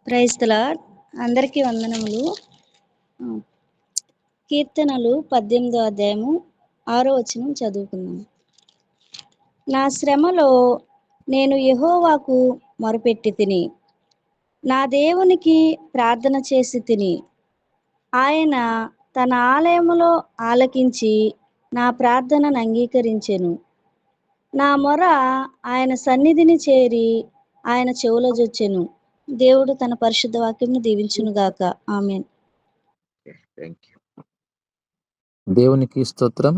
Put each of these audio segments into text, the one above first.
Praise the lord. అందరికీ వందనములు. కీర్తనలు 18వ అధ్యాయము 6వ వచనం చదువుకుందాం. నా శ్రమలో నేను యెహోవాకు మొరపెట్టి తిని, నా దేవునికి ప్రార్థన చేసి తిని. ఆయన తన ఆలయములో ఆలకించి నా ప్రార్థనను అంగీకరించెను. నా మొర ఆయన సన్నిధిని చేరి ఆయన చెవుల జొచ్చెను. దేవుడు తన పరిశుద్ధ వాక్యమును దీవించునుగాక. ఆమేన్. దేవునికి స్తోత్రం.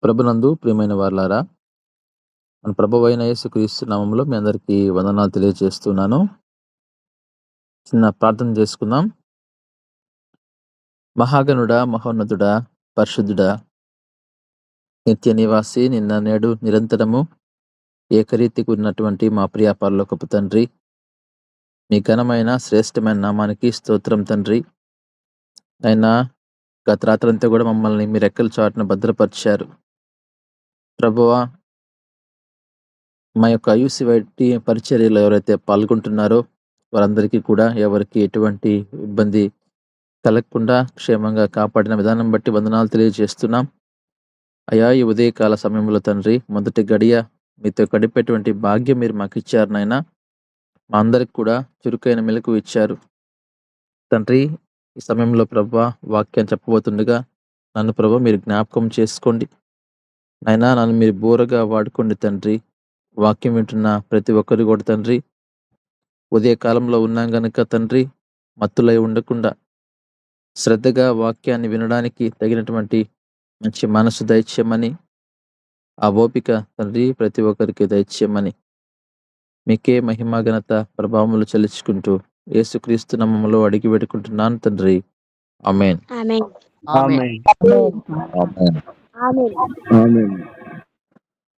ప్రభునందు ప్రియమైన వారలారా, మన ప్రభువైన యేసుక్రీస్తు నామములో మీ అందరికీ వందనాలు తెలియజేస్తున్నాను. చిన్న ప్రార్థన చేసుకుందాం. మహాగణుడా, మహోన్నతుడా, పరిశుద్ధుడా, నిత్య నివాసి, నిన్న నేడు నిరంతరము ఏకరీతికి ఉన్నటువంటి మా ప్రియ పరలోకపు తండ్రి, మీ ఘనమైన శ్రేష్టమైన నామానికి స్తోత్రం తండ్రి. అయినా గత రాత్రంతా కూడా మమ్మల్ని మీ రెక్కల చాటున భద్రపరిచారు ప్రభువా. మా యొక్క ఐయుసివైటీ పరిచర్యలో ఎవరైతే పాల్గొంటున్నారో వారందరికీ కూడా ఎవరికి ఎటువంటి ఇబ్బంది కలగకుండా క్షేమంగా కాపాడిన విధానం బట్టి వందనాలు తెలియజేస్తున్నాం. అయా, ఈ ఉదయకాల సమయంలో తండ్రి, మొదటి గడియ మీతో గడిపేటువంటి భాగ్యం మీరు మాకు ఇచ్చారు నాయనా. మా అందరికి కూడా చురుకైన మెలకు ఇచ్చారు తండ్రి. ఈ సమయంలో ప్రభువా, వాక్యాన్ని చెప్పబోతుండగా నన్ను ప్రభు మీరు జ్ఞాపకం చేసుకోండి నాయనా. నన్ను మీరు బోరగా వాడుకోండి తండ్రి. వాక్యం వింటున్న ప్రతి ఒక్కరు కూడా తండ్రి, ఉదయకాలంలో ఉన్నాం గనుక తండ్రి, మత్తులై ఉండకుండా శ్రద్ధగా వాక్యాన్ని వినడానికి తగినటువంటి మంచి మనసు దయచేయమని, ఆ ఓపిక తండ్రి ప్రతి ఒక్కరికి దయచేయమని మీకే మహిమ ఘనత ప్రభావములు చెల్లించుకుంటూ యేసుక్రీస్తు నామములో అడిగి పెట్టుకుంటున్నాను తండ్రి. ఆమేన్. ఆమేన్. ఆమేన్. ఆమేన్. ఆమేన్.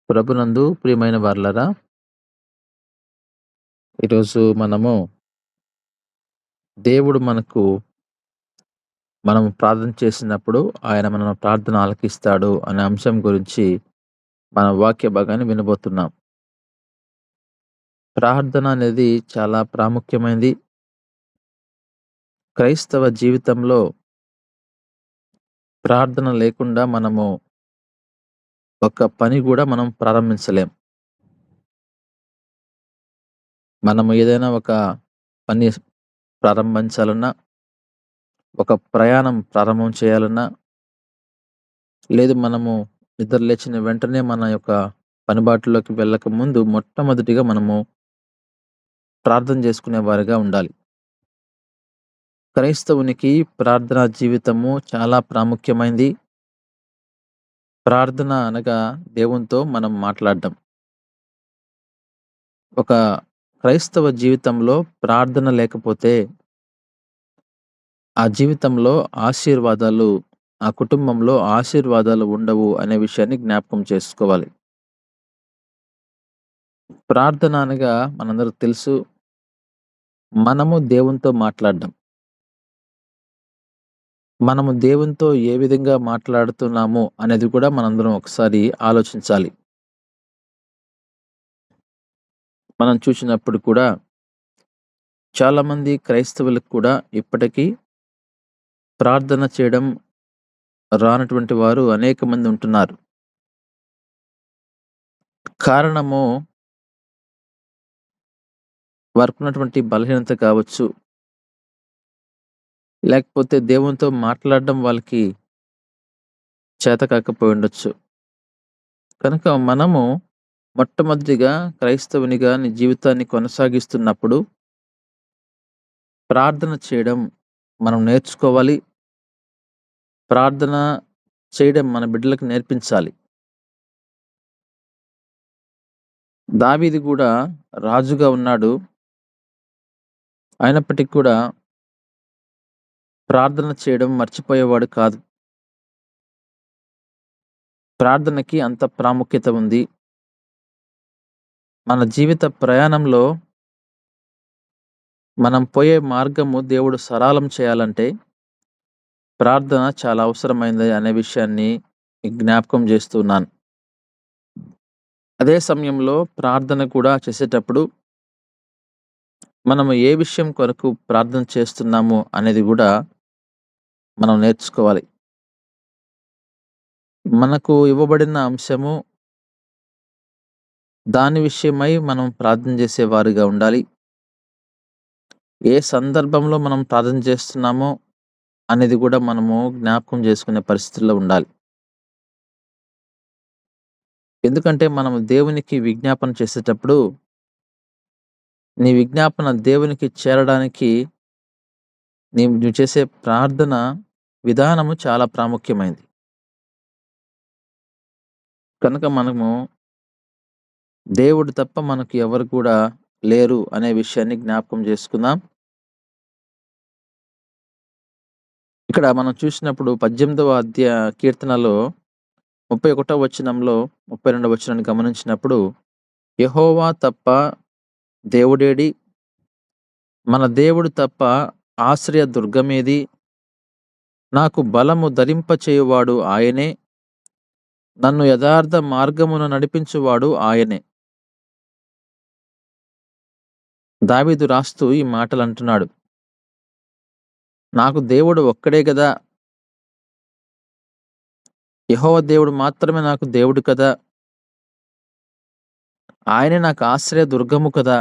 ప్రభునందు ప్రియమైన వారలారా, ఈరోజు మనము దేవుడు మనం ప్రార్థన చేసినప్పుడు ఆయన మన ప్రార్థన ఆలకిస్తాడు అనే అంశం గురించి మన వాక్య భాగాన్ని వినబోతున్నాం. ప్రార్థన అనేది చాలా ప్రాముఖ్యమైనది. క్రైస్తవ జీవితంలో ప్రార్థన లేకుండా మనము ఒక పని కూడా మనం ప్రారంభించలేం. మనము ఏదైనా ఒక పని ప్రారంభించాలన్నా, ఒక ప్రయాణం ప్రారంభం చేయాలన్నా, లేదు మనము నిద్ర లేచిన వెంటనే మన యొక్క పనిబాటులోకి వెళ్ళక ముందు మొట్టమొదటిగా మనము ప్రార్థన చేసుకునే వారిగా ఉండాలి. క్రైస్తవునికి ప్రార్థనా జీవితము చాలా ప్రాముఖ్యమైనది. ప్రార్థన అనగా దేవునితో మనం మాట్లాడడం. ఒక క్రైస్తవ జీవితంలో ప్రార్థన లేకపోతే ఆ జీవితంలో ఆశీర్వాదాలు, ఆ కుటుంబంలో ఆశీర్వాదాలు ఉండవు అనే విషయాన్ని జ్ఞాపకం చేసుకోవాలి. ప్రార్థన అనగా మనందరూ తెలుసు, మనము దేవునితో మాట్లాడడం. మనము దేవునితో ఏ విధంగా మాట్లాడుతున్నాము అనేది కూడా మనందరం ఒకసారి ఆలోచించాలి. మనం చూసినప్పుడు కూడా చాలామంది క్రైస్తవులకు కూడా ఇప్పటికీ ప్రార్థన చేయడం రానటువంటి వారు అనేక మంది ఉంటున్నారు. కారణము వారికి ఉన్నటువంటి బలహీనత కావచ్చు, లేకపోతే దేవునితో మాట్లాడడం వాళ్ళకి చేత కాకపోయి ఉండొచ్చు. కనుక మనము మొట్టమొదటిగా క్రైస్తవునిగా నీ జీవితాన్ని కొనసాగిస్తున్నప్పుడు ప్రార్థన చేయడం మనం నేర్చుకోవాలి. ప్రార్థన చేయడం మన బిడ్డలకు నేర్పించాలి. దావీదు కూడా రాజుగా ఉన్నాడు, అయినప్పటికీ కూడా ప్రార్థన చేయడం మర్చిపోయేవాడు కాదు. ప్రార్థనకి అంత ప్రాముఖ్యత ఉంది. మన జీవిత ప్రయాణంలో మనం పోయే మార్గము దేవుడు సరళం చేయాలంటే ప్రార్థన చాలా అవసరమైనది అనే విషయాన్ని జ్ఞాపకం చేస్తున్నాను. అదే సమయంలో ప్రార్థన కూడా చేసేటప్పుడు మనము ఏ విషయం కొరకు ప్రార్థన చేస్తున్నాము అనేది గూడా మనం నేర్చుకోవాలి. మనకు ఇవ్వబడిన అంశము, దాని విషయమై మనం ప్రార్థన చేసేవారుగా ఉండాలి. ఏ సందర్భంలో మనం ప్రార్థన చేస్తున్నామో అనేది గూడా మనము జ్ఞాపకం చేసుకునే పరిస్థితుల్లో ఉండాలి. ఎందుకంటే మనము దేవునికి విజ్ఞాపన చేసేటప్పుడు, నీ విజ్ఞాపన దేవునికి చేరడానికి నువ్వు చేసే ప్రార్థన విధానము చాలా ప్రాముఖ్యమైంది. కనుక మనము దేవుడు తప్ప మనకు ఎవరు కూడా లేరు అనే విషయాన్ని జ్ఞాపకం చేసుకుందాం. ఇక్కడ మనం చూసినప్పుడు 18వ కీర్తనలో 31వ వచనంలో 32వ వచనాన్ని గమనించినప్పుడు, యెహోవా తప్ప దేవుడేడి? మన దేవుడు తప్ప ఆశ్రయ దుర్గమేది? నాకు బలము ధరింపచేయువాడు ఆయనే, నన్ను యథార్థ మార్గమున నడిపించువాడు ఆయనే. దావీదు రాస్తూ ఈ మాటలు అంటున్నాడు. నాకు దేవుడు ఒక్కడే గదా! యెహోవా దేవుడు మాత్రమే నాకు దేవుడు కదా! ఆయనే నాకు ఆశ్రయ దుర్గము కదా!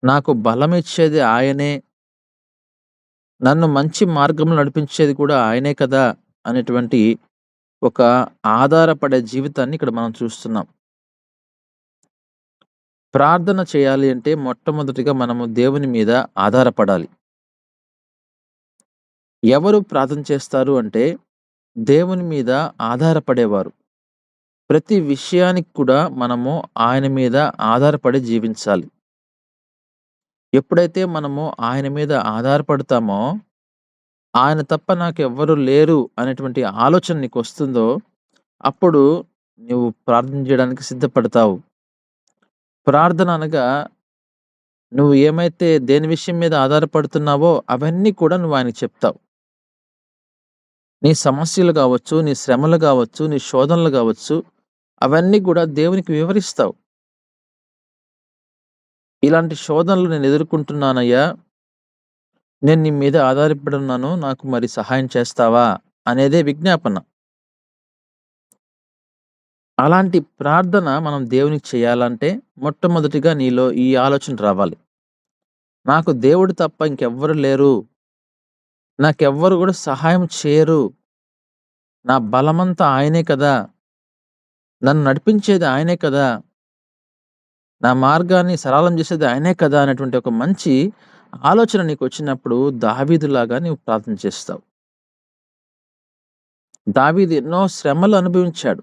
నాకు బలమిచ్చేది ఆయనే, నన్ను మంచి మార్గంలో నడిపించేది కూడా ఆయనే కదా! అనేటువంటి ఒక ఆధారపడే జీవితాన్ని ఇక్కడ మనం చూస్తున్నాం. ప్రార్థన చేయాలి అంటే మొట్టమొదటిగా మనము దేవుని మీద ఆధారపడాలి. ఎవరు ప్రార్థన చేస్తారు అంటే దేవుని మీద ఆధారపడేవారు. ప్రతి విషయానికి కూడా మనము ఆయన మీద ఆధారపడి జీవించాలి. ఎప్పుడైతే మనము ఆయన మీద ఆధారపడతామో, ఆయన తప్ప నాకెవ్వరు లేరు అనేటువంటి ఆలోచన నీకొస్తుందో, అప్పుడు నువ్వు ప్రార్థన చేయడానికి సిద్ధపడతావు. ప్రార్థన అనగా నువ్వు ఏమైతే దేని విషయం మీద ఆధారపడుతున్నావో అవన్నీ కూడా నువ్వు ఆయనకి చెప్తావు. నీ సమస్యలు గావచ్చు, నీ శ్రమలు గావచ్చు, నీ శోధనలు గావచ్చు, అవన్నీ కూడా దేవునికి వివరిస్తావు. ఇలాంటి శోధనలు నేను ఎదుర్కొంటున్నానయ్యా, నేను నీ మీద ఆధారపడి ఉన్నాను, నాకు మరి సహాయం చేస్తావా? అనేదే విజ్ఞాపన. అలాంటి ప్రార్థన మనం దేవునికి చేయాలంటే మొట్టమొదటిగా నీలో ఈ ఆలోచన రావాలి. నాకు దేవుడు తప్ప ఇంకెవ్వరు లేరు. నాకెవ్వరు గూడా సహాయం చేయరు. నా బలమంతా ఆయనే కదా! నన్ను నడిపించేది ఆయనే కదా! నా మార్గాన్ని సరళం చేసేది ఆయనే కదా! అనేటువంటి ఒక మంచి ఆలోచన నీకొచ్చినప్పుడు దావీదులాగా నీవు ప్రార్థన చేస్తావు. దావీదు ఎన్నో శ్రమలు అనుభవించాడు.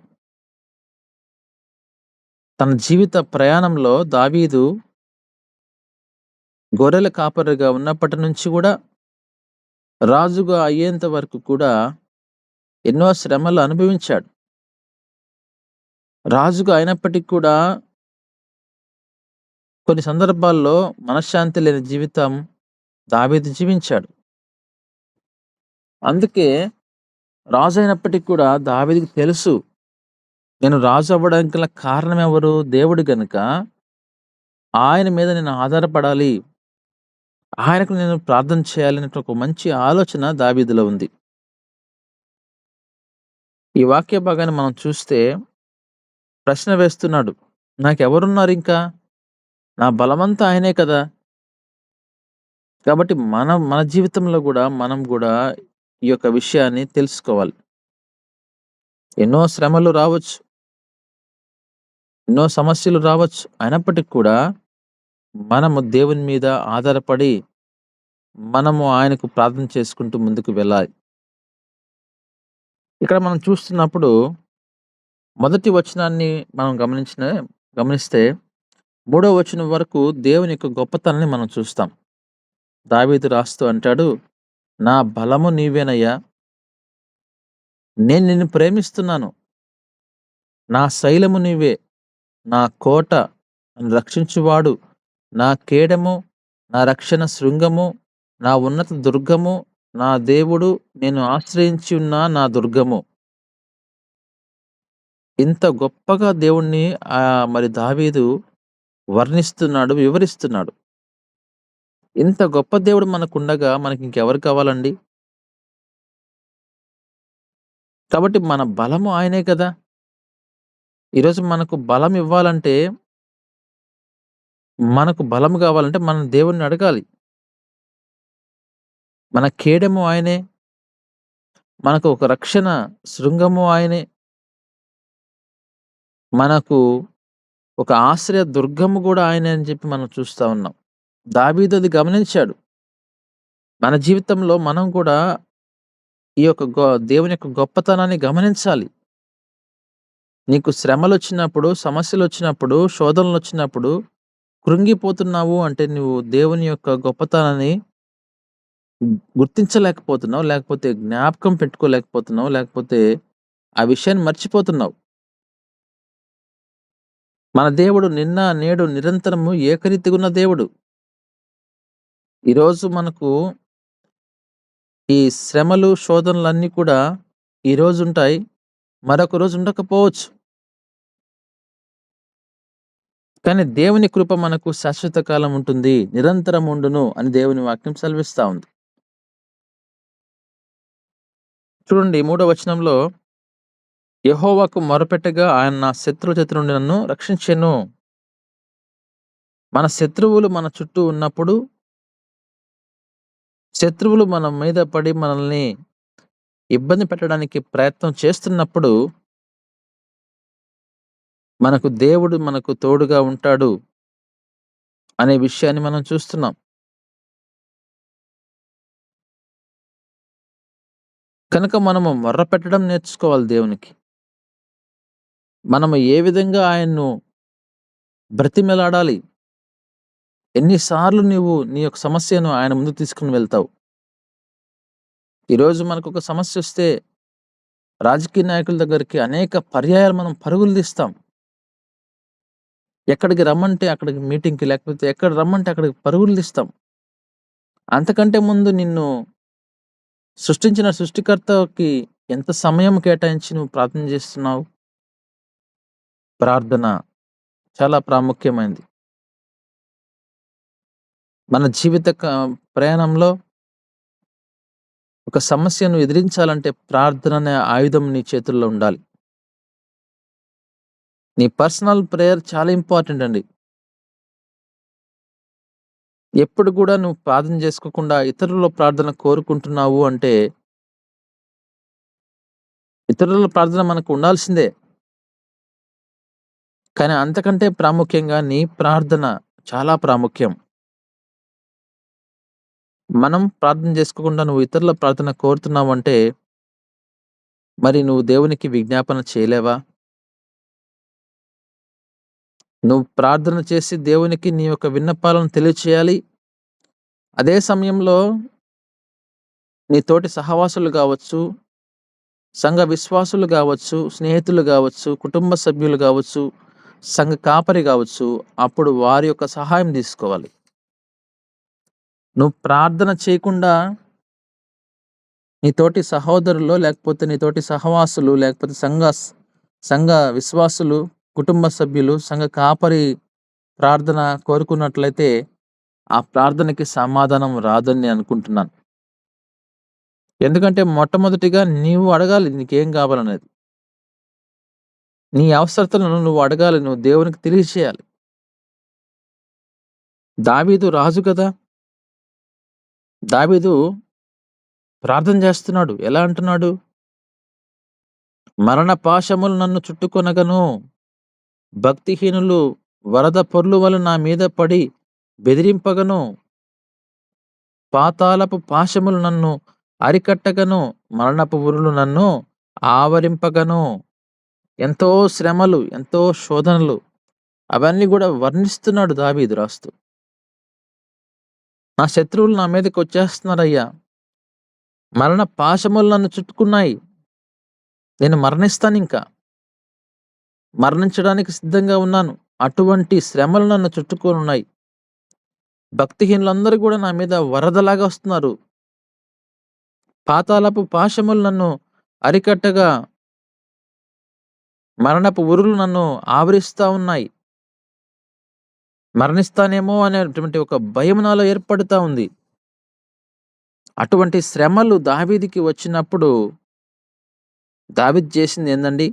తన జీవిత ప్రయాణంలో దావీదు గొర్రెల కాపరిగా ఉన్నప్పటి నుంచి గూడా, రాజుగా అయ్యేంత వరకు కూడా ఎన్నో శ్రమలు అనుభవించాడు. రాజుగా అయినప్పటికి కూడా కొన్ని సందర్భాల్లో మనశ్శాంతి లేని జీవితం దావీదు జీవించాడు. అందుకే రాజు అయినప్పటికి కూడా దావీదుకి తెలుసు, నేను రాజు అవ్వడానికి గల కారణం ఎవరు? దేవుడు గనుక ఆయన మీద నేను ఆధారపడాలి. ఆయనకు నేను ప్రార్థన చేయాలి అనే ఒక మంచి ఆలోచన దావీదులో ఉంది. ఈ వాక్య భాగాన్ని మనం చూస్తే ప్రశ్న వేస్తున్నాడు. నాకెవరున్నారింకా? నా బలమంతా ఆయనే కదా! కాబట్టి మన జీవితంలో గూడా మనం గూడా ఈ యొక్క విషయాన్ని తెలుసుకోవాలి. ఎన్నో శ్రమలు రావచ్చు. ఎన్నో సమస్యలు రావచ్చు. అయినప్పటికి కూడా మనము దేవుని మీద ఆధారపడి, మనము ఆయనకు ప్రార్థన చేసుకుంటూ ముందుకు వెళ్ళాలి. ఇక్కడ మనం చూస్తున్నప్పుడు మొదటి వచనాన్ని మనం గమనిస్తే 3వ వచనం వరకు దేవుని యొక్క గొప్పతనాన్ని మనం చూస్తాం. దావీదు రాస్తూ అంటాడు, నా బలము నీవేనయ్యా, నేను నిన్ను ప్రేమిస్తున్నాను. నా శైలము నీవే, నా కోట, నన్ను రక్షించువాడు, నా కేడము, నా రక్షణ శృంగము, నా ఉన్నత దుర్గము, నా దేవుడు, నేను ఆశ్రయించి ఉన్న నా దుర్గము. ఇంత గొప్పగా దేవుణ్ణి మరి దావీదు వర్ణిస్తున్నాడు, వివరిస్తున్నాడు. ఇంత గొప్ప దేవుడు మనకుండగా మనకింకెవరు కావాలండి? కాబట్టి మన బలము ఆయనే కదా! ఈరోజు మనకు బలం ఇవ్వాలంటే, మనకు బలం గావాలంటే మనం దేవుడిని అడగాలి. మన కేడెము ఆయనే. మనకు ఒక రక్షణ శృంగము ఆయనే. మనకు ఒక ఆశ్రయ దుర్గము గూడా ఆయనే అని చెప్పి మనం చూస్తా ఉన్నాం. దావీదు అది గమనించాడు. మన జీవితంలో మనం కూడా ఈ యొక్క దేవుని యొక్క గొప్పతనాన్ని గమనించాలి. నీకు శ్రమలొచ్చినప్పుడు, సమస్యలొచ్చినప్పుడు, శోధనలొచ్చినప్పుడు కృంగిపోతున్నావు అంటే నువ్వు దేవుని యొక్క గొప్పతనాన్ని గుర్తించలేకపోతున్నావు. లేకపోతే జ్ఞాపకం పెట్టుకోలేకపోతున్నావు. లేకపోతే ఆ విషయాన్ని మర్చిపోతున్నావు. మన దేవుడు నిన్న, నేడు, నిరంతరము ఏకరీతిగున్న దేవుడు. ఈరోజు మనకు ఈ శ్రమలు, శోధనలన్నీ కూడా ఈరోజుంటాయి. మరొక రోజు ఉండకపోవచ్చు. కానీ దేవుని కృప మనకు శాశ్వత కాలం ఉంటుంది. నిరంతరం ఉండును అని దేవుని వాక్యం సెలవిస్తా ఉంది. చూడండి 3వ వచనంలో యెహోవాకు మొరపెట్టగా ఆయన నా శత్రువుల చేతి నుండి నన్ను రక్షించెను. మన శత్రువులు మన చుట్టూ ఉన్నప్పుడు, శత్రువులు మన మీద పడి మనల్ని ఇబ్బంది పెట్టడానికి ప్రయత్నం చేస్తున్నప్పుడు, మనకు దేవుడు మనకు తోడుగా ఉంటాడు అనే విషయాన్ని మనం చూస్తున్నాం. కనుక మనము మొర్రపెట్టడం నేర్చుకోవాలి దేవునికి. మనము ఏ విధంగా ఆయన్ను బ్రతిమిలాడాలి. ఎన్నిసార్లు నీవు నీ యొక్క సమస్యను ఆయన ముందుకు తీసుకొని వెళ్తావు. ఈరోజు మనకొక సమస్యొస్తే రాజకీయ నాయకుల దగ్గరికి అనేక పర్యాయాలు మనం పరుగులు తీస్తాం. ఎక్కడికి రమ్మంటే అక్కడికి మీటింగ్‌కి, లేకపోతే ఎక్కడ రమ్మంటే అక్కడికి పరుగులు తీస్తాం. అంతకంటే ముందు నిన్ను సృష్టించిన సృష్టికర్తకి ఎంత సమయం కేటాయించి నువ్వు ప్రార్థన చేస్తున్నావు? ప్రార్థన చాలా ప్రాముఖ్యమైనది. మన జీవిత ప్రయాణంలో ఒక సమస్యను ఎదిరించాలంటే ప్రార్థన అనే ఆయుధం నీ చేతుల్లో ఉండాలి. నీ పర్సనల్ ప్రేయర్ చాలా ఇంపార్టెంట్ అండి. ఎప్పుడు కూడా నువ్వు ప్రార్థన చేసుకోకుండా ఇతరుల ప్రార్థన కోరుకుంటున్నావు అంటే, ఇతరుల ప్రార్థన మనకు ఉండాల్సిందే. కానీ అంతకంటే ప్రాముఖ్యంగా నీ ప్రార్థన చాలా ప్రాముఖ్యం. మనం ప్రార్థన చేసుకోకుండా నువ్వు ఇతరుల ప్రార్థన కోరుతున్నావంటే, మరి నువ్వు దేవునికి విజ్ఞాపన చేయలేవా? నువ్వు ప్రార్థన చేసి దేవునికి నీ యొక్క విన్నపాలను తెలియచేయాలి. అదే సమయంలో నీ తోటి సహవాసులు గావచ్చు, సంఘ విశ్వాసులు గావచ్చు, స్నేహితులు గావచ్చు, కుటుంబ సభ్యులు గావచ్చు, సంఘ కాపరి గావచ్చు, అప్పుడు వారి యొక్క సహాయం తీసుకోవాలి. నువ్వు ప్రార్థన చేయకుండా నీ తోటి సహోదరులో, లేకపోతే నీ తోటి సహవాసులు, లేకపోతే సంఘ విశ్వాసులు, కుటుంబ సభ్యులు, సంఘ కాపరి ప్రార్థన కోరుకున్నట్లయితే ఆ ప్రార్థనకి సమాధానం రాదని నేను అనుకుంటున్నాను. ఎందుకంటే మొట్టమొదటిగా నీవు అడగాలి నీకేం కావాలనేది. నీ అవసరతలను నువ్వు అడగాలి. నువ్వు దేవునికి తెలియచేయాలి. దావీదు రాజు కదా! దావీదు ప్రార్థన చేస్తున్నాడు. ఎలా అంటున్నాడు? మరణ పాశములు నన్ను చుట్టుకొనగను. భక్తిహీనులు వరద పొర్లు వలె నా మీద పడి బెదిరింపగను. పాతాళపు పాశములు నన్ను అరికట్టగను. మరణపు ఉరులు నన్ను ఆవరింపగను. ఎంతో శ్రమలు, ఎంతో శోధనలు అవన్నీ కూడా వర్ణిస్తున్నాడు దావీదు రాస్తూ. నా శత్రువులు నా మీదకి వచ్చేస్తున్నారయ్యా. మరణ పాశములు నన్ను చుట్టుకున్నాయి. నేను మరణిస్తానింకా. మరణించడానికి సిద్ధంగా ఉన్నాను. అటువంటి శ్రమలు నన్ను చుట్టుకొనున్నాయి. భక్తిహీనులందరూ కూడా నా మీద వరదలాగా వస్తున్నారు. పాతాళపు పాశములు నన్ను అరికట్టగా, మరణపు ఉరులు నన్ను ఆవరిస్తా ఉన్నాయి. మరణిస్తానేమో అనేటువంటి ఒక భయం నాలో ఏర్పడుతా ఉంది. అటువంటి శ్రమలు దావీదుకి వచ్చినప్పుడు దావీదు చేసింది ఏందండి?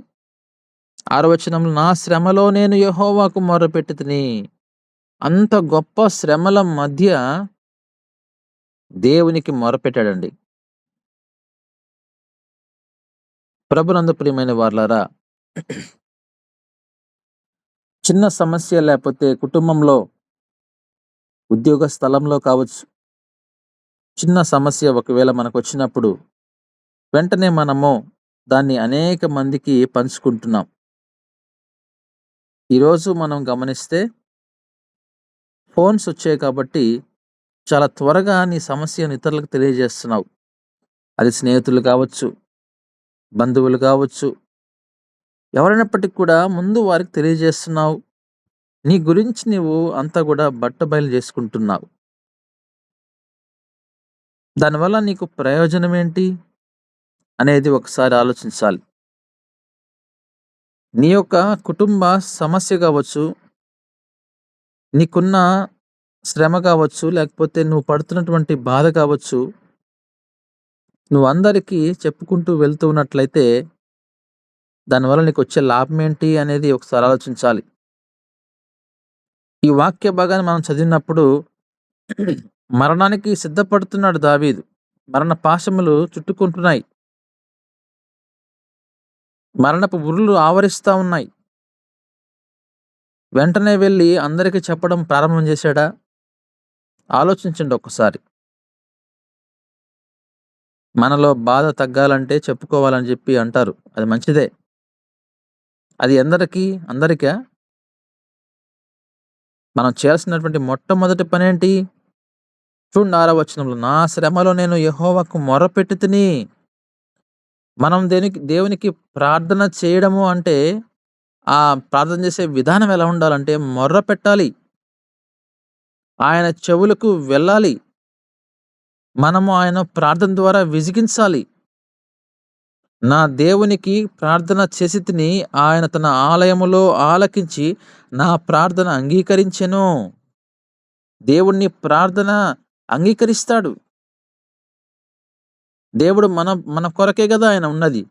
6వ వచనంలో, నా శ్రమలో నేను యెహోవాకు మొర్రపెట్టుతిని. అంత గొప్ప శ్రమల మధ్య దేవునికి మొరపెట్టాడండి. ప్రభునందు ప్రియమైన వారలారా, చిన్న సమస్య లేకపోతే కుటుంబంలో, ఉద్యోగ స్థలంలో కావచ్చు, చిన్న సమస్య ఒకవేళ మనకొచ్చినప్పుడు వెంటనే మనము దాన్ని అనేక మందికి పంచుకుంటున్నాం. ఈరోజు మనం గమనిస్తే ఫోన్స్ వచ్చాయి కాబట్టి చాలా త్వరగా నీ సమస్యను ఇతరులకు తెలియజేస్తున్నావు. అది స్నేహితులు కావచ్చు, బంధువులు కావచ్చు, ఎవరైనప్పటికి కూడా ముందు వారికి తెలియజేస్తున్నావు. నీ గురించి నీవు అంతా కూడా బట్టబయలు చేసుకుంటున్నావు. దానివల్ల నీకు ప్రయోజనం ఏంటి అనేది ఒకసారి ఆలోచించాలి. నీ యొక్క కుటుంబ సమస్య కావచ్చు, నీకున్న శ్రమ కావచ్చు, లేకపోతే నువ్వు పడుతున్నటువంటి బాధ కావచ్చు, నువ్వు అందరికీ చెప్పుకుంటూ వెళ్తూ ఉన్నట్లయితే దానివల్ల నీకు వచ్చే లాభం ఏంటి అనేది ఒకసారి ఆలోచించాలి. ఈ వాక్య భాగాన్ని మనం చదివినప్పుడు మరణానికి సిద్ధపడుతున్నాడు దావీదు. మరణ పాశములు చుట్టుకుంటున్నాయి. మరణపు ఉరులు ఆవరిస్తా ఉన్నాయి. వెంటనే వెళ్ళి అందరికీ చెప్పడం ప్రారంభం చేశాడా? ఆలోచించండి ఒక్కసారి. మనలో బాధ తగ్గాలంటే చెప్పుకోవాలని చెప్పి అంటారు. అది మంచిదే. అది అందరికా? మనం చేయాల్సినటువంటి మొట్టమొదటి పనేంటి? చూడండి 6వ వచనంలో, నా శ్రమలో నేను యెహోవాకు మొర్రపెట్టుతిని. మనం దేవునికి ప్రార్థన చేయడము అంటే, ఆ ప్రార్థన చేసే విధానం ఎలా ఉండాలంటే మొర్ర పెట్టాలి. ఆయన చెవులకు వెళ్ళాలి. మనము ఆయన ప్రార్థన ద్వారా విసిగించాలి. నా దేవునికి ప్రార్థన చేసితిని, ఆయన తన ఆలయములో ఆలకించి నా ప్రార్థన అంగీకరించెను. దేవుని ప్రార్థన అంగీకరిస్తాడు. దేవుడు మన కొరకే కదా ఆయన ఉన్నది.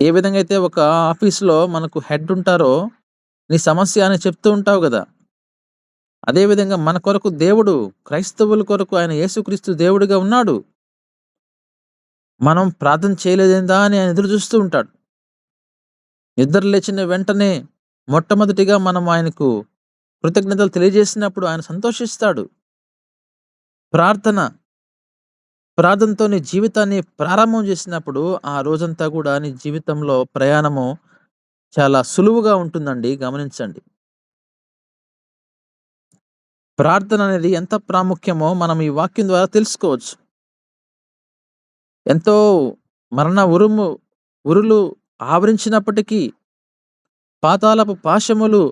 ఏ విధంగా అయితే ఒక ఆఫీస్‌లో మనకు హెడ్ ఉంటారో, నీ సమస్య అని చెప్తూ ఉంటావు గదా! అదేవిధంగా మన కొరకు దేవుడు, క్రైస్తవుల కొరకు ఆయన యేసుక్రీస్తు దేవుడిగా ఉన్నాడు. మనం ప్రార్థన చేయలేదేందా అని ఆయన ఎదురు చూస్తూ ఉంటాడు. నిద్ర లేచిన వెంటనే మొట్టమొదటిగా మనం ఆయనకు కృతజ్ఞతలు తెలియజేసినప్పుడు ఆయన సంతోషిస్తాడు. ప్రార్థనతో నీ జీవితాన్ని ప్రారంభం చేసినప్పుడు ఆ రోజంతా కూడా నీ జీవితంలో ప్రయాణము చాలా సులువుగా ఉంటుందండి. గమనించండి. ప్రార్థన అనేది ఎంత ప్రాముఖ్యమో మనం ఈ వాక్యం ద్వారా తెలుసుకోవచ్చు. ఎంతో మరణ ఉరులు ఆవరించినప్పటికీ, పాతాళపు పాశములు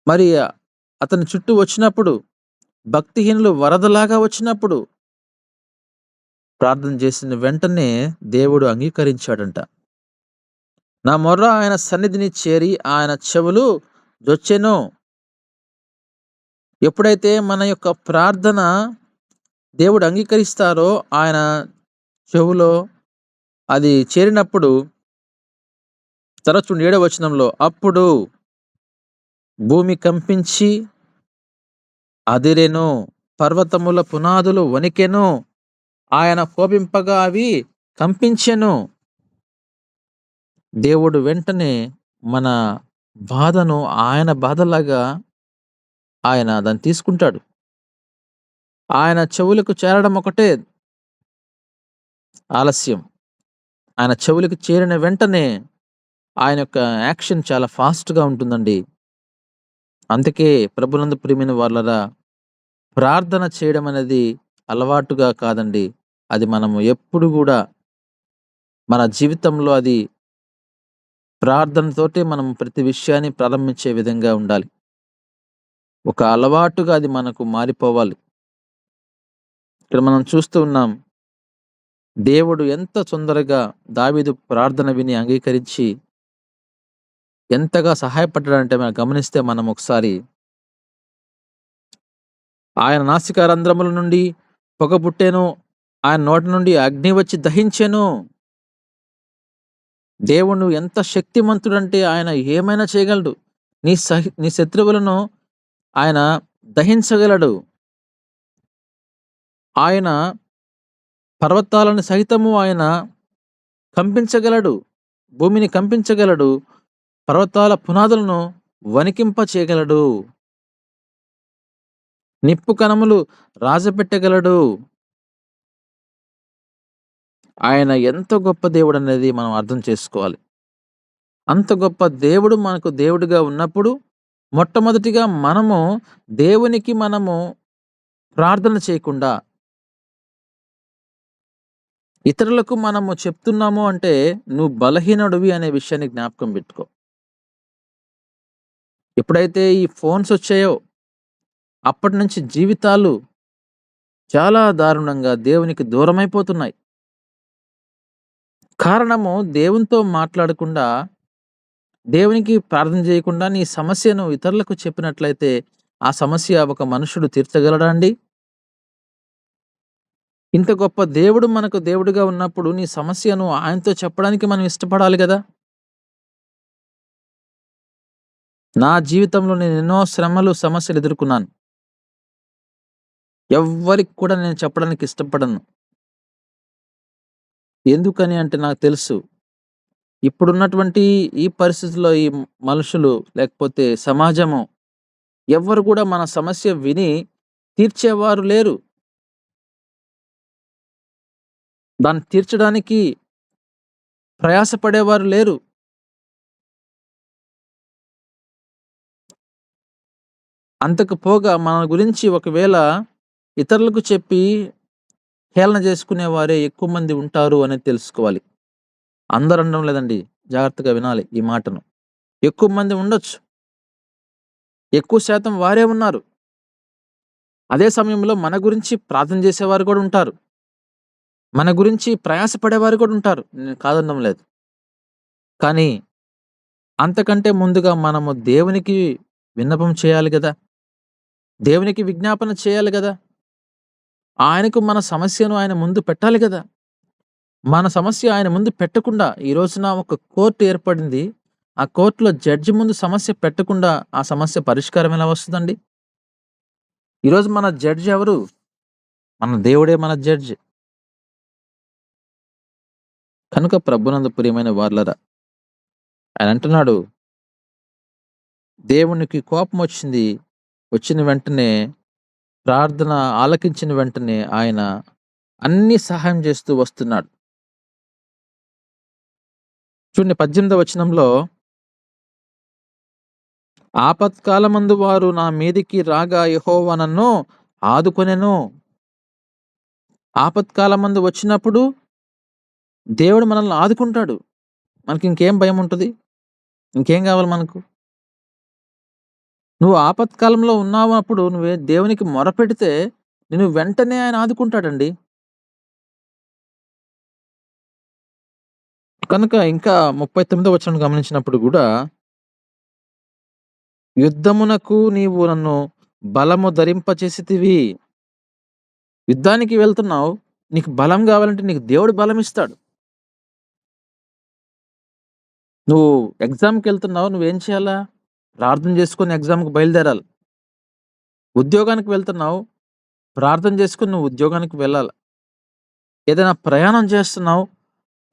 మరి అతని చుట్టూ వచ్చినప్పుడు, భక్తిహీనులు వరదలాగా వచ్చినప్పుడు ప్రార్థన చేసిన వెంటనే దేవుడు అంగీకరించాడంట. నా మొర్ర ఆయన సన్నిధిని చేరి ఆయన చెవులు జొచ్చెను. ఎప్పుడైతే మన యొక్క ప్రార్థన దేవుడు అంగీకరిస్తారో, ఆయన చెవులో అది చేరినప్పుడు, చూడండి 7వ వచనంలో, అప్పుడు భూమి కంపించి అదిరెను, పర్వతముల పునాదులు వణికెను, ఆయన కోపింపగా అవి కంపించెను. దేవుడు వెంటనే మన బాధను ఆయన బాధలాగా ఆయన దాన్ని తీసుకుంటాడు. ఆయన చెవులకు చేరడం ఒకటే ఆలస్యం. ఆయన చెవులకు చేరిన వెంటనే ఆయన యొక్క యాక్షన్ చాలా ఫాస్ట్‌గా ఉంటుందండి. అందుకే ప్రభునందు ప్రియమైన వాళ్ళరా, ప్రార్థన చేయడం అనేది అలవాటుగా కాదండి. అది మనము ఎప్పుడు గూడా మన జీవితంలో అది ప్రార్థనతోటే మనం ప్రతి విషయాన్ని ప్రారంభించే విధంగా ఉండాలి. ఒక అలవాటుగా అది మనకు మారిపోవాలి. ఇక్కడ మనం చూస్తూ ఉన్నాం. దేవుడు ఎంత తొందరగా దావీదు ప్రార్థన విని అంగీకరించి ఎంతగా సహాయపడ్డాడంటే మనం గమనిస్తే మనం ఒకసారి ఆయన నాసికారంధ్రముల నుండి పొగ పుట్టెను, ఆయన నోటి నుండి అగ్ని వచ్చి దహించెను. దేవుడు ఎంత శక్తిమంతుడంటే ఆయన ఏమైనా చేయగలడు. నీ శత్రువులను ఆయన దహించగలడు. ఆయన పర్వతాలను సహితము ఆయన కంపించగలడు. భూమిని కంపించగలడు. పర్వతాల పునాదులను వణికింప చేయగలడు. నిప్పు కణములు రాజపెట్టగలడు. ఆయన ఎంత గొప్ప దేవుడు అనేది మనం అర్థం చేసుకోవాలి. అంత గొప్ప దేవుడు మనకు దేవుడిగా ఉన్నప్పుడు మొట్టమొదటిగా మనము దేవునికి ప్రార్థన చేయకుండా ఇతరులకు మనము చెప్తున్నాము అంటే నువ్వు బలహీనుడివి అనే విషయాన్ని జ్ఞాపకం పెట్టుకో. ఎప్పుడైతే ఈ ఫోన్స్ వచ్చాయో అప్పటి నుంచి జీవితాలు చాలా దారుణంగా దేవునికి దూరమైపోతున్నాయి. కారణము దేవునితో మాట్లాడకుండా, దేవునికి ప్రార్థన చేయకుండా నీ సమస్యను ఇతరులకు చెప్పినట్లయితే ఆ సమస్య ఒక మనుషుడు తీర్చగలడా అండి? ఇంత గొప్ప దేవుడు మనకు దేవుడిగా ఉన్నప్పుడు నీ సమస్యను ఆయనతో చెప్పడానికి మనం ఇష్టపడాలి కదా. నా జీవితంలో నేను ఎన్నో శ్రమలు, సమస్యలు ఎదుర్కొన్నాను. ఎవ్వరికి కూడా నేను చెప్పడానికి ఇష్టపడను. ఎందుకని అంటే నాకు తెలుసు, ఇప్పుడున్నటువంటి ఈ పరిస్థితుల్లో ఈ మనుషులు లేకపోతే సమాజము ఎవ్వరు కూడా మన సమస్య విని తీర్చేవారు లేరు. దాన్ని తీర్చడానికి ప్రయాసపడేవారు లేరు. అంతకు పోగా మన గురించి ఒకవేళ ఇతరులకు చెప్పి హేళన చేసుకునేవారే ఎక్కువ మంది ఉంటారు అనేది తెలుసుకోవాలి. అందరూ అనడం లేదండి, జాగ్రత్తగా వినాలి ఈ మాటను. ఎక్కువ మంది ఉండొచ్చు, ఎక్కువ శాతం వారే ఉన్నారు. అదే సమయంలో మన గురించి ప్రార్థన చేసేవారు కూడా ఉంటారు, మన గురించి ప్రయాసపడేవారు కూడా ఉంటారు, నేను కాదనడం లేదు. కానీ అంతకంటే ముందుగా మనము దేవునికి విన్నపం చేయాలి కదా, దేవునికి విజ్ఞాపన చేయాలి కదా, ఆయనకు మన సమస్యను ఆయన ముందు పెట్టాలి కదా. మన సమస్య ఆయన ముందు పెట్టకుండా ఈ రోజున ఒక కోర్టు ఏర్పడింది, ఆ కోర్టులో జడ్జి ముందు సమస్య పెట్టకుండా ఆ సమస్య పరిష్కారం ఎలా వస్తుందండి? ఈరోజు మన జడ్జి ఎవరు? మన దేవుడే మన జడ్జి. కనుక ప్రభునందు ప్రియమైన వార్లరా, ఆయన అంటున్నాడు, దేవునికి కోపం వచ్చింది, వచ్చిన వెంటనే ప్రార్థన ఆలకించిన వెంటనే ఆయన అన్ని సహాయం చేస్తూ వస్తున్నాడు. చూడండి 18వ వచనంలో, ఆపత్కాలమందు వారు నా మీదికి రాగా యెహోవా నన్ను ఆదుకొనెను. ఆపత్కాలమందు వచ్చినప్పుడు దేవుడు మనల్ని ఆదుకుంటాడు. మనకి ఇంకేం భయం ఉంటుంది? ఇంకేం కావాలి మనకు? నువ్వు ఆపత్కాలంలో ఉన్నావు అప్పుడు నువ్వే దేవునికి మొరపెడితే నిన్ను వెంటనే ఆయన ఆదుకుంటాడండి. కనుక ఇంకా 39వ వచనం గమనించినప్పుడు కూడా, యుద్ధమునకు నీవు నన్ను బలము ధరింపచేసితివి. యుద్ధానికి వెళ్తున్నావు, నీకు బలం కావాలంటే నీకు దేవుడు బలం ఇస్తాడు. నువ్వు ఎగ్జామ్కి వెళ్తున్నావు, నువ్వేం చేయాలా? ప్రార్థన చేసుకొని ఎగ్జామ్కి బయలుదేరాలి. ఉద్యోగానికి వెళ్తున్నావు, ప్రార్థన చేసుకొని నువ్వు ఉద్యోగానికి వెళ్ళాలి. ఏదైనా ప్రయాణం చేస్తున్నావు,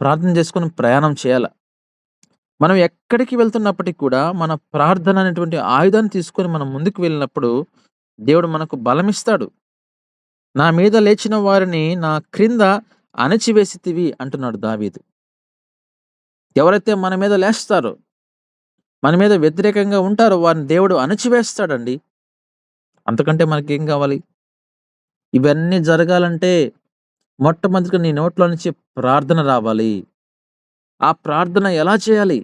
ప్రార్థన చేసుకొని ప్రయాణం చేయాలి. మనం ఎక్కడికి వెళ్తున్నప్పటికీ కూడా మన ప్రార్థన అనేటువంటి ఆయుధాన్ని తీసుకొని మనం ముందుకు వెళ్ళినప్పుడు దేవుడు మనకు బలమిస్తాడు. నా మీద లేచిన వారిని నా క్రింద అణచివేసితివి అంటున్నాడు దావీదు. ఎవరైతే మన మీద లేస్తారో, మన మీద వ్యతిరేకంగా ఉంటారో వారిని దేవుడు అణచివేస్తాడండి. అంతకంటే మనకేం కావాలి? ఇవన్నీ జరగాలంటే మొట్టమొదటిగా నీ నోట్లో నుంచి ప్రార్థన రావాలి. ఆ ప్రార్థన ఎలా చేయాలి?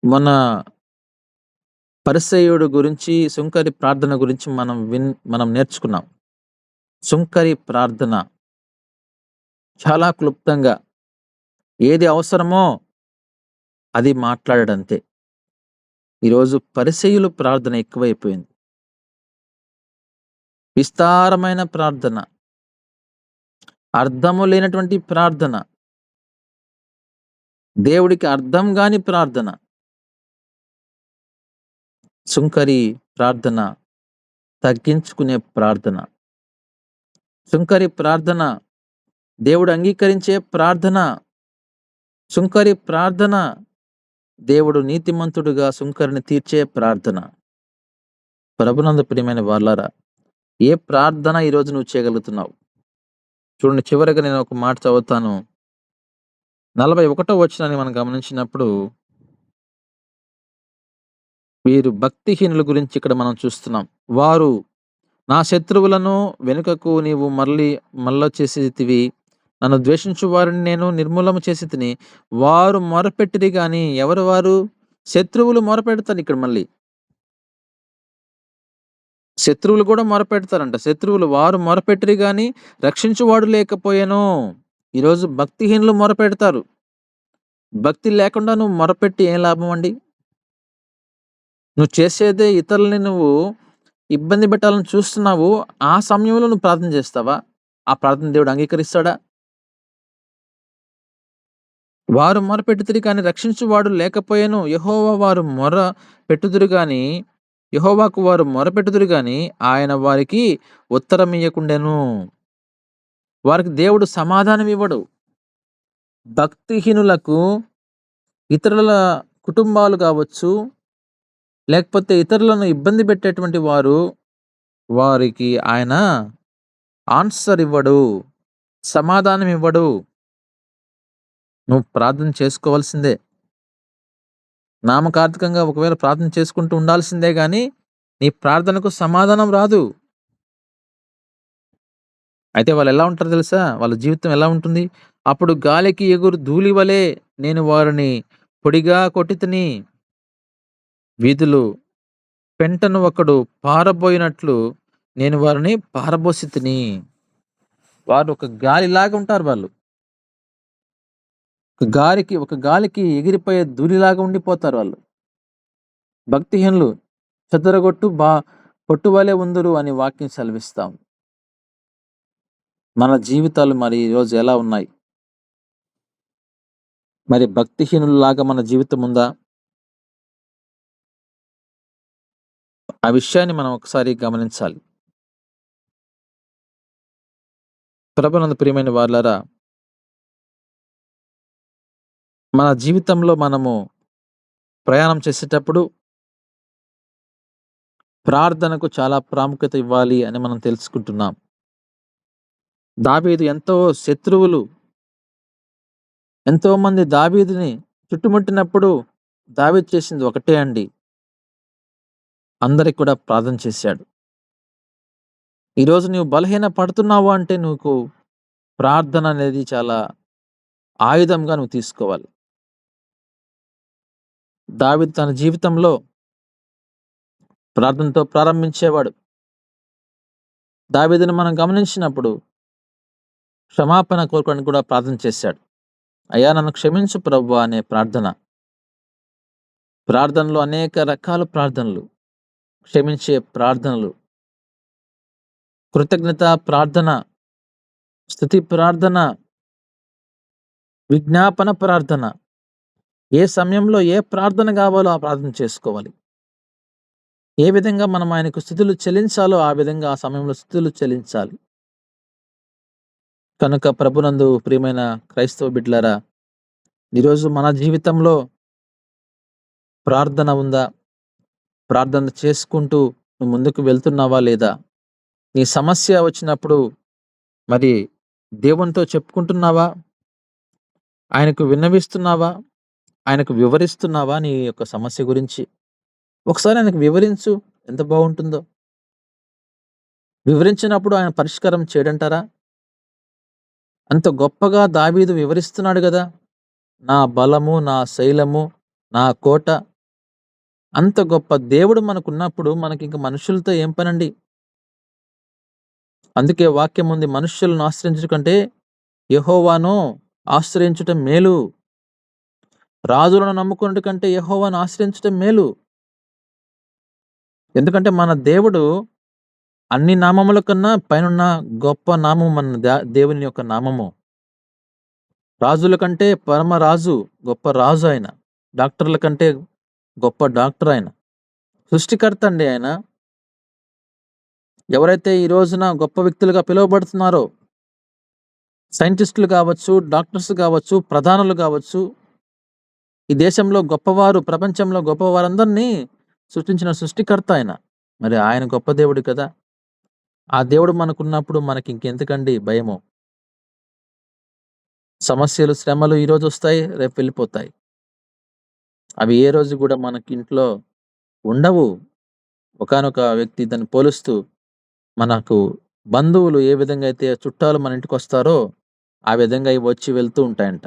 మన పరిసయ్యుడు గురించి, సుంకరి ప్రార్థన గురించి మనం నేర్చుకున్నాం. సుంకరి ప్రార్థన చాలా క్లుప్తంగా ఏది అవసరమో అది మాట్లాడాడంతే. ఈరోజు పరిసయ్యుల ప్రార్థన ఎక్కువైపోయింది. విస్తారమైన ప్రార్థన, అర్థము లేనటువంటి ప్రార్థన, దేవుడికి అర్థం గాని ప్రార్థన, సుంకరి ప్రార్థన, తగ్గించుకునే ప్రార్థన, సుంకరి ప్రార్థన, దేవుడు అంగీకరించే ప్రార్థన, సుంకరి ప్రార్థన, దేవుడు నీతిమంతుడుగా సుంకరిని తీర్చే ప్రార్థన. ప్రభునందు ప్రియమైన వాళ్ళారా, ఏ ప్రార్థన ఈరోజు నువ్వు చేయగలుగుతున్నావు? చూడండి, చివరిగా నేను ఒక మాట చదువుతాను. 41వ వచనాన్ని మనం గమనించినప్పుడు, వీరు భక్తిహీనుల గురించి ఇక్కడ మనం చూస్తున్నాం. వారు నా శత్రువులను వెనుకకు నీవు మళ్ళొచ్చేసితివి, నన్ను ద్వేషించు వారిని నేను నిర్మూలన చేసి తిని, వారు మొరపెట్టిరి గాని ఎవరు వారు? శత్రువులు మొరపెడతారు. ఇక్కడ మళ్ళీ శత్రువులు కూడా మొరపెడతారంట. శత్రువులు వారు మొరపెట్టిరి గాని రక్షించువాడు లేకపోయాను. ఈరోజు భక్తిహీనులు మొరపెడతారు. భక్తి లేకుండా నువ్వు మొరపెట్టి ఏం లాభం అండి? నువ్వు చేసేదే ఇతరులని నువ్వు ఇబ్బంది పెట్టాలని చూస్తున్నావు. ఆ సమయంలో నువ్వు ప్రార్థన చేస్తావా? ఆ ప్రార్థన దేవుడు అంగీకరిస్తాడా? వారు మొరపెట్టుదురు కానీ రక్షించువాడు లేకపోయాను. యెహోవా వారు మొర పెట్టుదురు గాని యెహోవాకు వారు మొరపెట్టుదురు గాని ఆయన వారికి ఉత్తరం ఇయ్యకుండెను. వారికి దేవుడు సమాధానం ఇవ్వడు. భక్తిహీనులకు ఇతరుల కుటుంబాలు కావచ్చు, లేకపోతే ఇతరులను ఇబ్బంది పెట్టేటువంటి వారికి ఆయన ఆన్సర్ ఇవ్వడు, సమాధానం ఇవ్వడు. నువ్వు ప్రార్థన చేసుకోవాల్సిందే. నామకార్థకంగా ఒకవేళ ప్రార్థన చేసుకుంటూ ఉండాల్సిందే గాని నీ ప్రార్థనకు సమాధానం రాదు. అయితే వాళ్ళు ఎలా ఉంటారో తెలుసా? వాళ్ళ జీవితం ఎలా ఉంటుంది? అప్పుడు గాలికి ఎగురు ధూళి వలె నేను వారిని పొడిగా కొట్టితిని, వీధులు పెంటను ఒకడు పారబోయినట్లు నేను వారిని పారబోసితిని. వారు ఒక గాలిలాగా ఉంటారు. వాళ్ళు ఒక గాలికి ఎగిరిపోయే ధూళిలాగా ఉండిపోతారు వాళ్ళు. భక్తిహీనులు చెదరగొట్టు పొట్టువలే ఉందురు అని వాక్యం సెలవిస్తాం. మన జీవితాలు మరి ఈరోజు ఎలా ఉన్నాయి? మరి భక్తిహీనులాగా మన జీవితం ఉందా? ఆ విషయాన్ని మనం ఒకసారి గమనించాలి. ప్రభునందు ప్రియమైన వారలారా, మన జీవితంలో మనము ప్రయాణం చేసేటప్పుడు ప్రార్థనకు చాలా ప్రాముఖ్యత ఇవ్వాలి అని మనం తెలుసుకుంటున్నాం. దావీదు ఎంతో మంది దావీదుని చుట్టుముట్టినప్పుడు దావీదు చేసింది ఒకటే అండి, అందరికి కూడా ప్రార్థన చేశాడు. ఈరోజు నువ్వు బలహీన పడుతున్నావు అంటే నువ్వు ప్రార్థన అనేది చాలా ఆయుధంగా నువ్వు తీసుకోవాలి. దావీదు తన జీవితంలో ప్రార్థనతో ప్రారంభించేవాడు. దావీదుని మనం గమనించినప్పుడు క్షమాపణ కోరుకొని కూడా ప్రార్థన చేశాడు. అయ్యా నన్ను క్షమించు ప్రభువా అనే ప్రార్థన. ప్రార్థనలో అనేక రకాల ప్రార్థనలు, క్షమించే ప్రార్థనలు, కృతజ్ఞత ప్రార్థన, స్తుతి ప్రార్థన, విజ్ఞాపన ప్రార్థన. ఏ సమయంలో ఏ ప్రార్థన కావాలో ఆ ప్రార్థన చేసుకోవాలి. ఏ విధంగా మనం ఆయనకు స్తుతులు చెల్లించాలో ఆ విధంగా ఆ సమయంలో స్తుతులు చెల్లించాలి. కనుక ప్రభునందు ప్రియమైన క్రైస్తవ బిడ్డలారా, ఈరోజు మన జీవితంలో ప్రార్థన ఉందా? ప్రార్థన చేసుకుంటూ నువ్వు ముందుకు వెళ్తున్నావా లేదా? నీ సమస్య వచ్చినప్పుడు మరి దేవునితో చెప్పుకుంటున్నావా? ఆయనకు విన్నవిస్తున్నావా? ఆయనకు వివరిస్తున్నావా నీ యొక్క సమస్య గురించి? ఒకసారి ఆయనకు వివరించు, ఎంత బాగుంటుందో. వివరించినప్పుడు ఆయన పరిష్కారం చేయడంటారా? అంత గొప్పగా దావీదు వివరిస్తున్నాడు కదా, నా బలము, నా శైలము, నా కోట. అంత గొప్ప దేవుడు మనకున్నప్పుడు మనకి ఇంక మనుషులతో ఏం పనండి? అందుకే వాక్యం ఉంది, మనుష్యులను ఆశ్రయించడం కంటే యెహోవాను ఆశ్రయించుట మేలు. రాజులను నమ్ముకున్నట్టు కంటే యెహోవాను ఆశ్రయించడం మేలు. ఎందుకంటే మన దేవుడు అన్ని నామముల కన్నా పైనున్న గొప్ప నామం మన దేవుని యొక్క నామము. రాజుల కంటే పరమ రాజు, గొప్ప రాజు ఆయన. డాక్టర్ల కంటే గొప్ప డాక్టర్ ఆయన. సృష్టికర్త అండి ఆయన. ఎవరైతే ఈ రోజున గొప్ప వ్యక్తులుగా పిలువబడుతున్నారో, సైంటిస్టులు కావచ్చు, డాక్టర్స్ కావచ్చు, ప్రధానులు కావచ్చు, ఈ దేశంలో గొప్పవారు, ప్రపంచంలో గొప్పవారందరినీ సృష్టించిన సృష్టికర్త ఆయన. మరి ఆయన గొప్ప దేవుడు కదా. ఆ దేవుడు మనకున్నప్పుడు మనకి ఇంకెందుకండి భయము? సమస్యలు, శ్రమలు ఈరోజు వస్తాయి, రేపు వెళ్ళిపోతాయి. అవి ఏ రోజు కూడా మనకి ఇంట్లో ఉండవు. ఒకానొక వ్యక్తి దాన్ని పోలుస్తూ, మనకు బంధువులు ఏ విధంగా అయితే చుట్టాలు మన ఇంటికి వస్తారో ఆ విధంగా ఇవి వచ్చి వెళ్తూ ఉంటాయంట.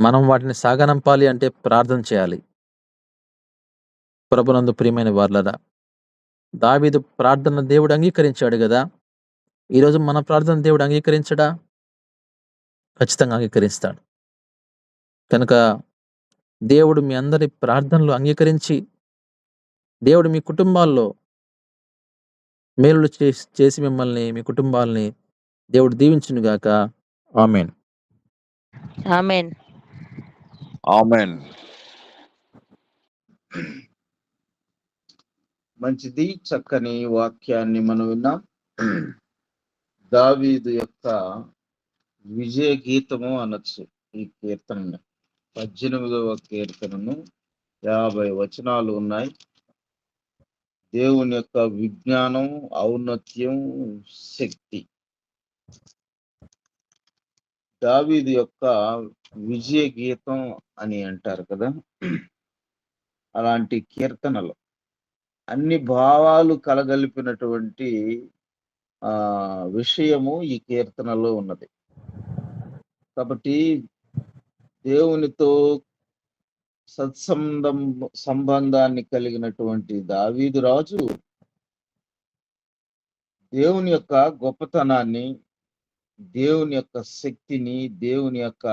మనం వాటిని సాగనంపాలి అంటే ప్రార్థన చేయాలి. ప్రభునందు ప్రియమైన వార్లరా, దావీదు ప్రార్థన దేవుడు అంగీకరించాడు కదా. ఈరోజు మన ప్రార్థన దేవుడు అంగీకరించడా? ఖచ్చితంగా అంగీకరిస్తాడు. కనుక దేవుడు మీ అందరి ప్రార్థనలు అంగీకరించి, దేవుడు మీ కుటుంబాల్లో మేలులు చేసి మిమ్మల్ని, మీ కుటుంబాలని దేవుడు దీవించునుగాక. ఆమేన్. ఆమేన్. ఆమేన్. మంచిది, చక్కని వాక్యాన్ని మనం విన్నాం. దావీదు యొక్క విజయ గీతము అనొచ్చు ఈ కీర్తనని. 18వ కీర్తనను 50 వచనాలు ఉన్నాయి. దేవుని యొక్క విజ్ఞానం, ఔన్నత్యం, శక్తి. దావీదు యొక్క విజయ గీతం అని అంటారు కదా. అలాంటి కీర్తనలు అన్ని భావాలు కలగలిపినటువంటి విషయము ఈ కీర్తనలో ఉన్నది. కాబట్టి దేవునితో సంబంధాన్ని కలిగినటువంటి దావీదు రాజు దేవుని యొక్క గొప్పతనాన్ని, దేవుని యొక్క శక్తిని, దేవుని యొక్క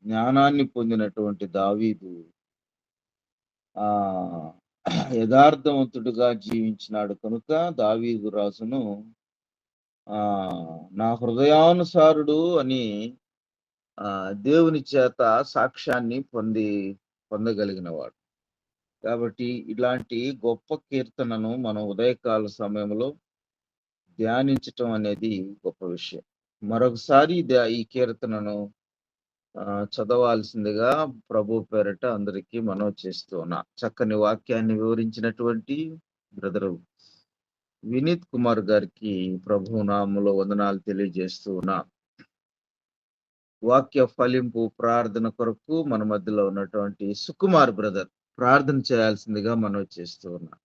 జ్ఞానాన్ని పొందినటువంటి దావీదు యథార్థవంతుడుగా జీవించినాడు కనుక దావీదు రాజును నా హృదయానుసారుడు అని దేవుని చేత సాక్ష్యాన్ని పొందగలిగినవాడు. కాబట్టి ఇలాంటి గొప్ప కీర్తనను మనం ఉదయకాల సమయంలో ధ్యానించటం అనేది గొప్ప విషయం. మరొకసారి ఈ కీర్తనను చదవాల్సిందిగా ప్రభు పేరట అందరికీ మనవి చేస్తూ ఉన్నా. చక్కని వాక్యాన్ని వివరించినటువంటి బ్రదర్ వినీత్ కుమార్ గారికి ప్రభు నామములో వందనాలు తెలియజేస్తూ ఉన్నా. వాక్య ఫలింపు ప్రార్థన కొరకు మన మధ్యలో ఉన్నటువంటి సుకుమార్ బ్రదర్ ప్రార్థన చేయాల్సిందిగా మనవి చేస్తూ ఉన్నా.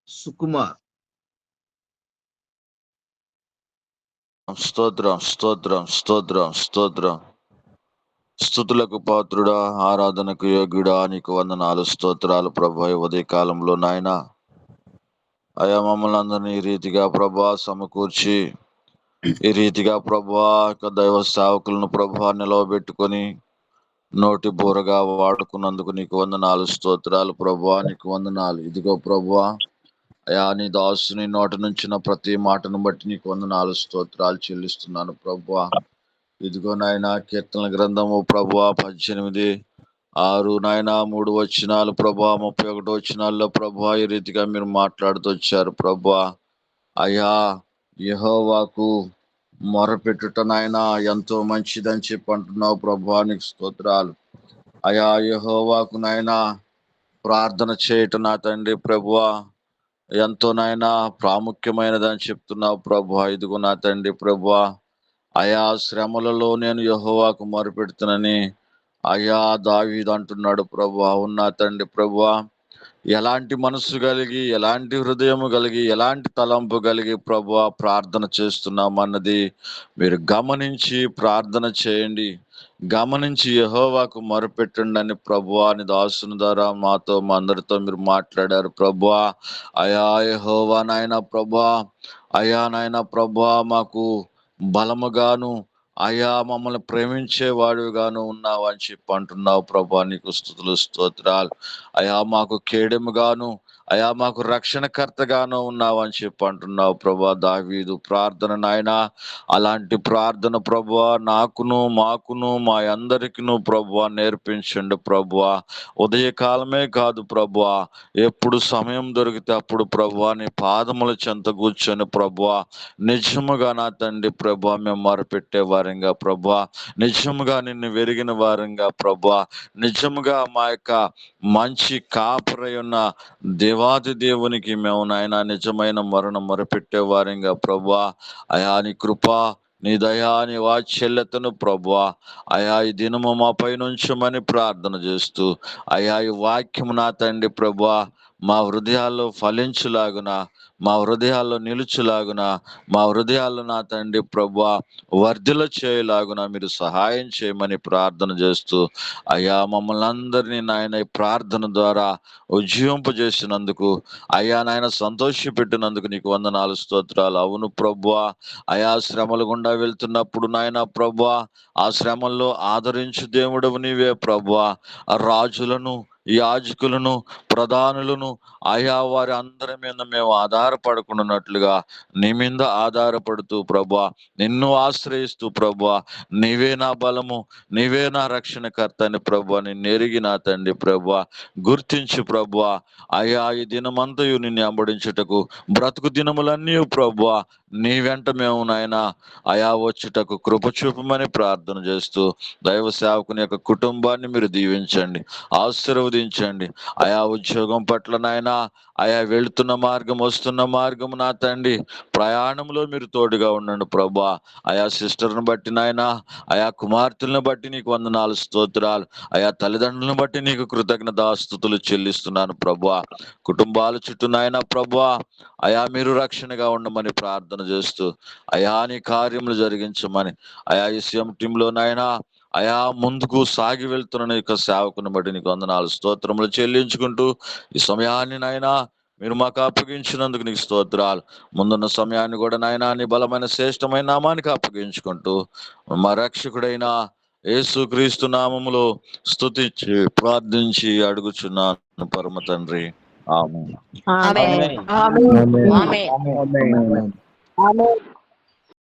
సుకుమార్. స్తోత్రం స్తోత్రం స్తోత్రం స్తోత్రం. స్తుతులకు పాత్రుడా, ఆరాధనకు యోగ్యుడా, నీకు వందనాలు, స్తోత్రాలు ప్రభా. ఉదయ కాలంలో నాయన అయా మమ్మల్ని అందరినీ ఈ రీతిగా ప్రభా సమకూర్చి, ఈ రీతిగా ప్రభా దైవ సేవకులను ప్రభా నిలవబెట్టుకొని నోటి బూరగా వాడుకున్నందుకు నీకు వందనాలు, స్తోత్రాలు ప్రభా. నీకు వందనాలు. ఇదిగో ప్రభా అయా నీ దాసుని నోటి నుంచిన ప్రతి మాటను బట్టి నీకు వందనాలు, స్తోత్రాలు చెల్లిస్తున్నాను ప్రభా. ఇదిగో నాయన కీర్తన గ్రంథము ప్రభా 18:6 నాయన 3 వచనాలు ప్రభా, 31 వచనాల్లో ప్రభా ఈ రీతిగా మీరు మాట్లాడుతూ వచ్చారు ప్రభా. అయ్యా యెహోవాకు మొరపెట్టుట నాయన ఎంతో మంచిదని చెప్పి అంటున్నావు ప్రభా, నీకు స్తోత్రాలు. అయ్యా యెహోవాకు నాయన ప్రార్థన చేయటం నా తండ్రి ప్రభువా ఎంతో నాయన ప్రాముఖ్యమైనదని చెప్తున్నావు ప్రభా. ఇదిగో నా తండ్రి ప్రభువా అయా శ్రమలలో నేను యెహోవాకు మొరపెడుతునని అయా దావీదు అంటున్నాడు ప్రభువా. అవునా తండ్రి ప్రభువా, ఎలాంటి మనస్సు కలిగి, ఎలాంటి హృదయము కలిగి, ఎలాంటి తలంపు కలిగి ప్రభువా ప్రార్థన చేస్తున్నాం అన్నది మీరు గమనించి ప్రార్థన చేయండి. గమనించి యెహోవాకు మొరపెట్టండి అని ప్రభువా నీ దాసుని ద్వారా మాతో మా అందరితో మీరు మాట్లాడారు ప్రభువా. అయా యెహోవా నాయన ప్రభువా, అయా నాయన ప్రభువా మాకు బలముగాను, అయా మమ్మల్ని ప్రేమించేవాడుగాను ఉన్నావు అని చెప్పి అంటున్నావు ప్రభువా. నీకు స్తుతులు స్తోత్రాలు. అయా మాకు కేడెముగాను, అయా మాకు రక్షణకర్తగాను ఉన్నావు అని చెప్పి అంటున్నావు ప్రభువా. దావీదు ప్రార్థన నాయన, అలాంటి ప్రార్థన ప్రభువా నాకును మాకును మా అందరికిను ప్రభువా నేర్పించండి ప్రభువా. ఉదయకాలమే కాదు ప్రభువా, ఎప్పుడు సమయం దొరికితే అప్పుడు ప్రభువా నీ పాదముల చెంత కూర్చొని ప్రభువా నిజముగా నా తండ్రి ప్రభువా మేము మొరపెట్టే వారంగా ప్రభువా, నిజముగా నిన్ను వెరిగిన వారంగా ప్రభువా, నిజముగా మా యొక్క మంచి కాపరై ఉన్న దేవాది దేవునికి మేము నాయన నిజమైన మొరపెట్టే వారంగా ప్రభువా. అయా నీ కృప, నీ దయా, నీ వాత్సల్యతను ప్రభువా అయా ఈ దినము మా పైనుంచమని ప్రార్థన చేస్తూ, అయా ఈ వాక్యము నా తండ్రి ప్రభువా మా హృదయాల్లో ఫలించులాగున, మా హృదయాల్లో నిలుచులాగున, మా హృదయాల్లో నా తండ్రి ప్రభువా వర్ధిల చేయలాగున మీరు సహాయం చేయమని ప్రార్థన చేస్తూ, అయ్యా మమ్మల్ని అందరినీ నాయన ఈ ప్రార్థన ద్వారా ఉజ్జీవింపజేసినందుకు, అయ్యా నాయన సంతోషపెట్టినందుకు నీకు వందనాలు స్తోత్రాలు. అవును ప్రభువా, అయా శ్రమలు గుండా వెళ్తున్నప్పుడు నాయన ప్రభువా ఆ శ్రమల్లో ఆదరించు దేవుడవు నీవే ప్రభువా. రాజులను, యాజకులను, ప్రధానులను ఆయా వారి అందరి మీద మేము ఆధారపడకున్నట్లుగా నీ మీద ఆధారపడుతూ ప్రభువా, నిన్ను ఆశ్రయిస్తూ ప్రభువా, నీవే నా బలము, నీవే నా రక్షణకర్త అని ప్రభువా నిన్ను ఎరిగి నా తండ్రి ప్రభువా గుర్తించి ప్రభువా అయా ఈ దినమంతయు నిన్ను అంబడించుటకు బ్రతుకు దినములన్నీ ప్రభువా నీ వెంట మేము నాయన అయా వచ్చుటకు కృప చూపమని ప్రార్థన చేస్తూ, దైవ సేవకుని యొక్క కుటుంబాన్ని మీరు దీవించండి, ఆశీర్వదించండి. అయా ఉద్యోగం పట్ల నాయన, అయా వెళుతున్న మార్గం, వస్తున్న మార్గం నా తండ్రి ప్రయాణంలో మీరు తోడుగా ఉండండి ప్రభా. అయా సిస్టర్ను బట్టి నాయన, అయా కుమార్తెలను బట్టి నీకు వందనాలు స్తోత్రాలు, అయా తల్లిదండ్రులను బట్టి నీకు కృతజ్ఞతాస్తుతులు చెల్లిస్తున్నాను ప్రభా. కుటుంబాల చుట్టూ నాయన ప్రభా అయా మీరు రక్షణగా ఉండమని ప్రార్థన చేస్తూ, అయా నీ కార్యములు జరిగించమని, అయా ఈ సీఎం టీంలో నాయన అయా ముందుకు సాగి వెళ్తున్న నీ యొక్క సేవకుని బట్టి నీకు వందనాలు స్తోత్రములు చెల్లించుకుంటూ, ఈ సమయాన్ని నాయన మీరు మాకు అప్పగించినందుకు నీకు స్తోత్రాలు. ముందున్న సమయాన్ని కూడా నాయన నీ బలమైన శ్రేష్టమైన నామానికి అప్పగించుకుంటూ, మా రక్షకుడైన యేసుక్రీస్తు నామములో స్తుతించి ప్రార్థించి అడుగుచున్నాను పరమ తండ్రి, ఆమేన్. ఆమేన్. ఆమేన్. ఆమేన్. ఆమేన్. ఆమేన్.